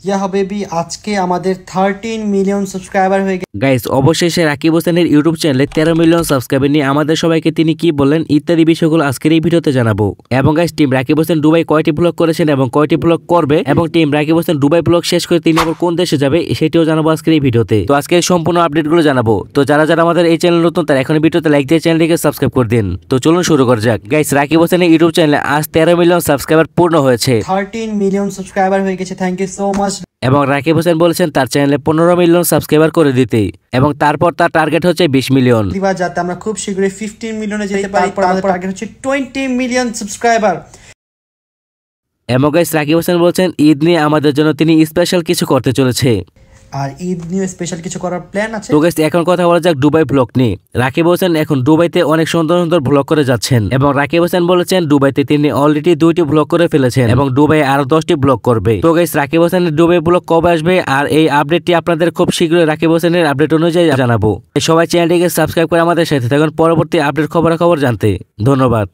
ইয়া হাবিবি আজকে আমাদের 13 মিলিয়ন সাবস্ক্রাইবার হয়ে গেছে গাইস অবশেষে রাকিব হোসেনের ইউটিউব চ্যানেলে 13 মিলিয়ন সাবস্ক্রাইবার নিয়ে আমাদের সবাইকে তিনি কি বললেন ইত্যাদি বিষয়গুলো আজকের এই ভিডিওতে জানাবো। এবং guys team Rakib Hossain Dubai কয়টি ব্লগ করেছেন এবং কয়টি ব্লগ করবে এবং team Rakib Hossain Dubai blog শেষ করে তিনি আবার কোন দেশে যাবে সেটিও জানাবো আজকের এই ভিডিওতে। তো আজকে সম্পূর্ণ আপডেটগুলো জানাবো। তো যারা যারা আমাদের এই চ্যানেল নতুন তারা এখন ভিডিওতে লাইক দিয়ে চ্যানেলটিকে সাবস্ক্রাইব করে দিন। তো চলুন শুরু করা যাক। গাইস রাকিব হোসেনের ইউটিউব চ্যানেলে আজ 13 মিলিয়ন সাবস্ক্রাইবার পূর্ণ হয়েছে। 13 মিলিয়ন সাবস্ক্রাইবার হয়ে গেছে। Thank you so much. এবং রাকিব হোসেন বলেছেন তার চ্যানেলে 15 মিলিয়ন সাবস্ক্রাইবার করে দিতে এবং তারপর তার টার্গেট হচ্ছে 20 মিলিয়ন। যাতে আমরা খুব শীঘ্রই 15 মিলিয়নে যেতে পারি। তারপর টার্গেট হচ্ছে 20 মিলিয়ন সাবস্ক্রাইবার। এবং গাইস রাকিব হোসেন বলছেন ঈদ নিয়ে আমাদের জন্য তিনি স্পেশাল কিছু করতে চলেছে আর ঈদ নিয়ে স্পেশাল কিছু করার প্ল্যান আছে। তো গাইস এখন কথা বলা যাক দুবাই ব্লগ নিয়ে। রাকিব হোসেন এখন দুবাইতে অনেক সুন্দর সুন্দর ব্লগ করে যাচ্ছেন এবং রাকিব হোসেন বলেছেন দুবাইতে তিনি অলরেডি 2টি ব্লগ করে ফেলেছেন এবং দুবাই আরো 10টি ব্লগ করবে। তো গাইস রাকিব হোসেনের দুবাই ব্লগ কবে আসবে আর এই আপডেটটি আপনাদের খুব শীঘ্রই রাকিব হোসেনের আপডেট অনুযায়ী জানাবো। সবাই চ্যানেলটিকে সাবস্ক্রাইব করে আমাদের সাথে থাকুন পরবর্তী আপডেট খবরাখবর জানতে। ধন্যবাদ।